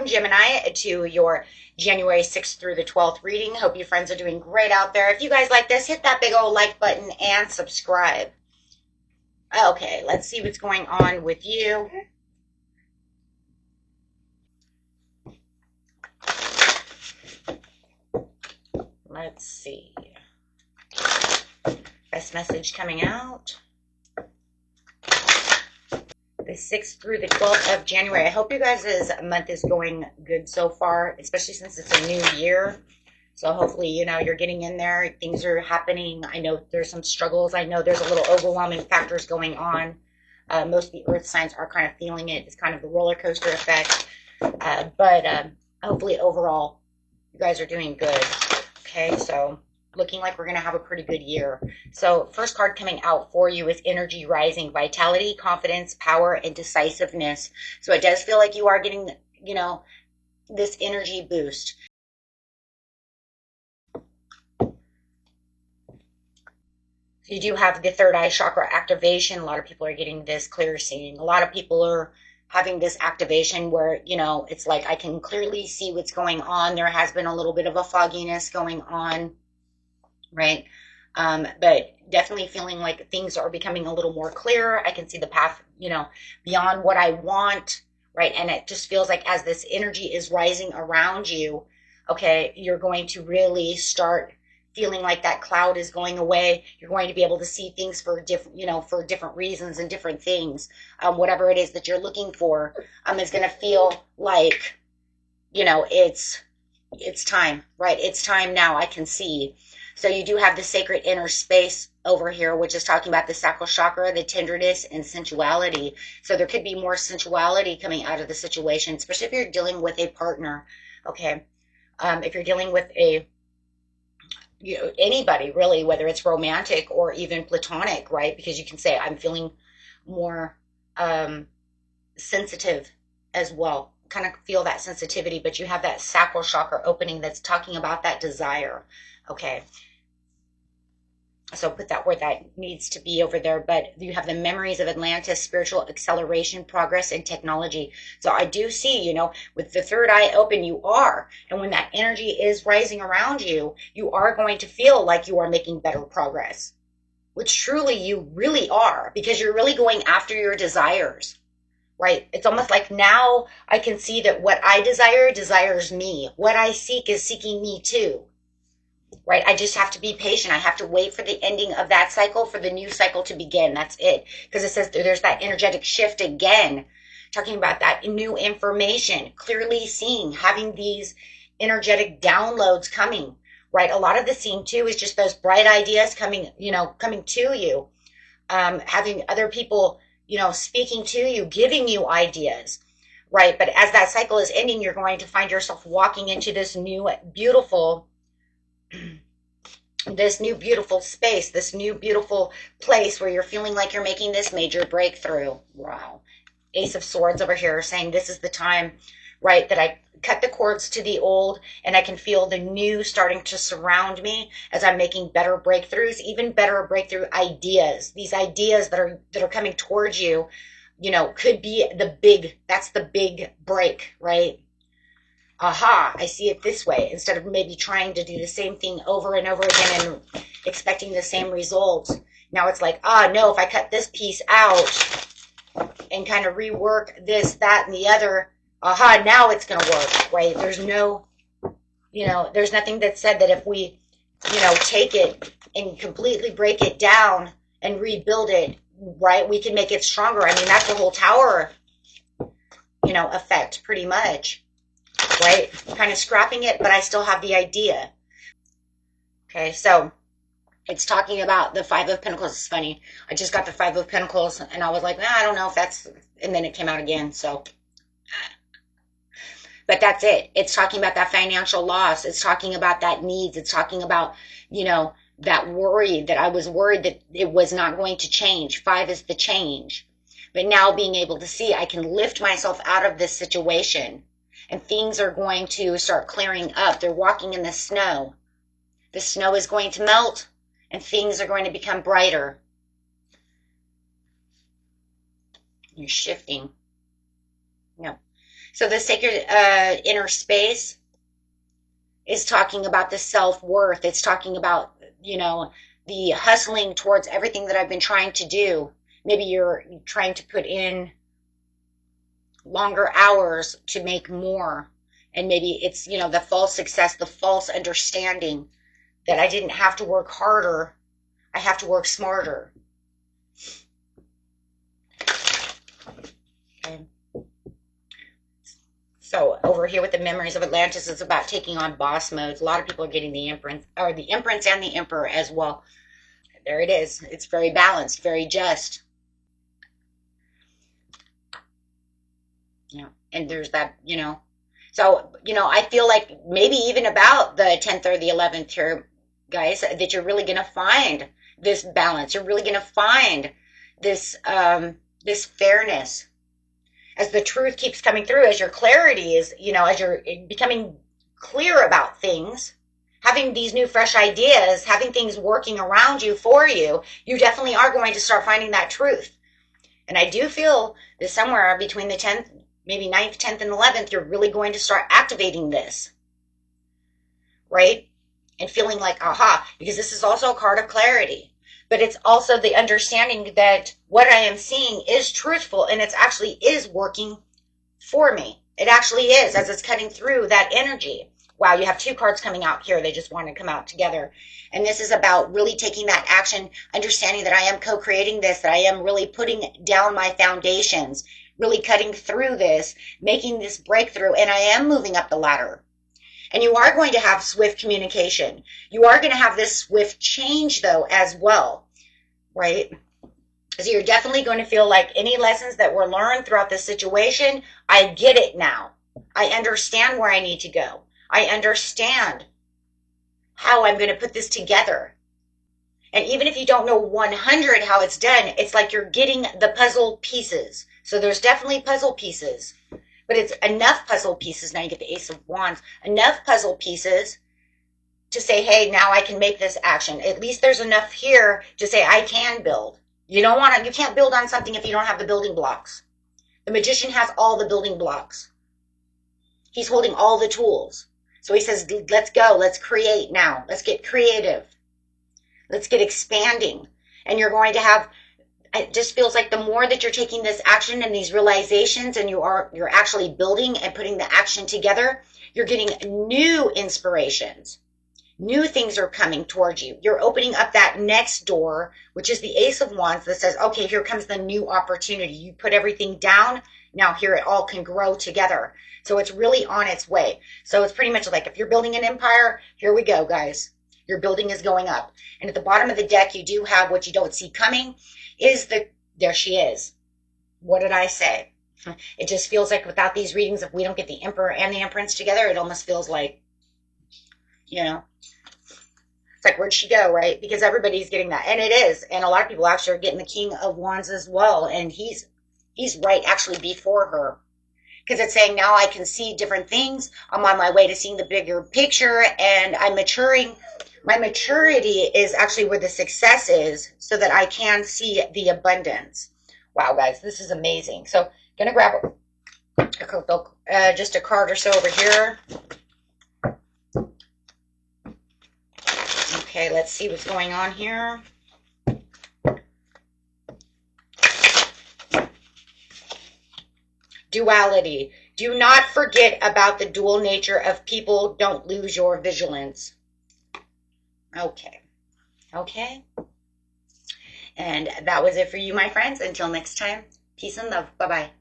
welcome, Gemini, to your January 6th through the 12th reading. Hope you friends are doing great out there. If you guys like this, hit that big old like button and subscribe. Okay, let's see what's going on with you. Let's see. Best message coming out. The 6th through the 12th of January. I hope you guys' month is going good so far, especially since it's a new year. So hopefully, you're getting in there. Things are happening. I know there's some struggles. I know there's a little overwhelming factors going on. Most of the earth signs are kind of feeling it. It's kind of the roller coaster effect. But hopefully overall, you guys are doing good. Okay, so looking like we're going to have a pretty good year. So first card coming out for you is energy rising, vitality, confidence, power, and decisiveness. So it does feel like you are getting, this energy boost. You do have the third eye chakra activation. A lot of people are getting this clear seeing. A lot of people are having this activation where, it's like I can clearly see what's going on. There has been a little bit of a fogginess going on, right? But definitely feeling like things are becoming a little more clear. I can see the path, beyond what I want, right? And it just feels like as this energy is rising around you, okay, you're going to really start feeling like that cloud is going away. You're going to be able to see things for different reasons and different things. Whatever it is that you're looking for, is going to feel like, it's time, right? It's time now. I can see. So you do have the sacred inner space over here, which is talking about the sacral chakra, the tenderness and sensuality. So there could be more sensuality coming out of the situation, especially if you're dealing with a partner. Okay. If you're dealing with anybody really, whether it's romantic or even platonic, right? Because you can say, I'm feeling more sensitive as well. Kind of feel that sensitivity, but you have that sacral chakra opening that's talking about that desire. Okay. So put that where that needs to be over there. But you have the memories of Atlantis, spiritual acceleration, progress, and technology. So I do see, with the third eye open, you are. And when that energy is rising around you, you are going to feel like you are making better progress, which truly you really are, because you're really going after your desires, right? It's almost like now I can see that what I desire desires me. What I seek is seeking me too. Right? I just have to be patient. I have to wait for the ending of that cycle for the new cycle to begin. That's it. Because it says there's that energetic shift again, talking about that new information, clearly seeing, having these energetic downloads coming, right? A lot of the seeing too is just those bright ideas coming to you, having other people, speaking to you, giving you ideas, right? But as that cycle is ending, you're going to find yourself walking into this new, beautiful space, this new beautiful place where you're feeling like you're making this major breakthrough. Wow. Ace of Swords over here saying this is the time, right, that I cut the cords to the old and I can feel the new starting to surround me as I'm making better breakthroughs, even better breakthrough ideas. These ideas that are coming towards you, could be that's the big break, right? Aha, I see it this way, instead of maybe trying to do the same thing over and over again and expecting the same results. Now it's like, no, if I cut this piece out and kind of rework this, that, and the other, aha, now it's going to work, right? There's there's nothing that said that if we, take it and completely break it down and rebuild it, right, we can make it stronger. I mean, that's the whole tower, effect pretty much. Right? Kind of scrapping it, but I still have the idea. Okay, so it's talking about the Five of Pentacles. It's funny. I just got the Five of Pentacles, and I was like, I don't know if that's... And then it came out again, so... But that's it. It's talking about that financial loss. It's talking about that needs. It's talking about, that worry, that I was worried that it was not going to change. 5 is the change. But now being able to see, I can lift myself out of this situation. And things are going to start clearing up. They're walking in the snow. The snow is going to melt and things are going to become brighter. You're shifting. So the sacred inner space is talking about the self-worth. It's talking about, the hustling towards everything that I've been trying to do. Maybe you're trying to put in longer hours to make more. And maybe it's, the false success, the false understanding that I didn't have to work harder. I have to work smarter. Okay. So over here with the memories of Atlantis, it's about taking on boss modes. A lot of people are getting the Empress, or the Empress and the Emperor as well. There it is. It's very balanced, very just. And there's that, So, I feel like maybe even about the 10th or the 11th here, guys, that you're really going to find this balance. You're really going to find this, this fairness. As the truth keeps coming through, as your clarity is, as you're becoming clear about things, having these new fresh ideas, having things working around you for you, you definitely are going to start finding that truth. And I do feel that somewhere between the 10th, maybe 9th, 10th, and 11th, you're really going to start activating this, right? And feeling like, aha, because this is also a card of clarity. But it's also the understanding that what I am seeing is truthful and it actually is working for me. It actually is, as it's cutting through that energy. Wow, you have two cards coming out here. They just want to come out together. And this is about really taking that action, understanding that I am co-creating this, that I am really putting down my foundations, really cutting through this, making this breakthrough, and I am moving up the ladder. And you are going to have swift communication. You are going to have this swift change, though, as well, right? So you're definitely going to feel like any lessons that were learned throughout this situation, I get it now. I understand where I need to go. I understand how I'm going to put this together. And even if you don't know 100 how it's done, it's like you're getting the puzzle pieces. So there's definitely puzzle pieces. But it's enough puzzle pieces. Now you get the Ace of Wands. Enough puzzle pieces to say, hey, now I can make this action. At least there's enough here to say I can build. You can't build on something if you don't have the building blocks. The magician has all the building blocks. He's holding all the tools. So he says, let's go. Let's create now. Let's get creative. Let's get expanding. And you're going to have, it just feels like the more that you're taking this action and these realizations and you're actually building and putting the action together, you're getting new inspirations. New things are coming towards you. You're opening up that next door, which is the Ace of Wands that says, okay, here comes the new opportunity. You put everything down. Now here it all can grow together. So it's really on its way. So it's pretty much like if you're building an empire, here we go, guys. Your building is going up. And at the bottom of the deck, you do have what you don't see coming is there she is. What did I say? It just feels like without these readings, if we don't get the Emperor and the Empress together, it almost feels like, it's like, where'd she go, right? Because everybody's getting that. And it is. And a lot of people actually are getting the King of Wands as well. And he's right actually before her. Because it's saying now I can see different things. I'm on my way to seeing the bigger picture and I'm maturing. My maturity is actually where the success is so that I can see the abundance. Wow, guys, this is amazing. So I'm going to grab just a card or so over here. Okay, let's see what's going on here. Duality. Do not forget about the dual nature of people. Don't lose your vigilance. Okay. And that was it for you, my friends. Until next time, peace and love. Bye-bye.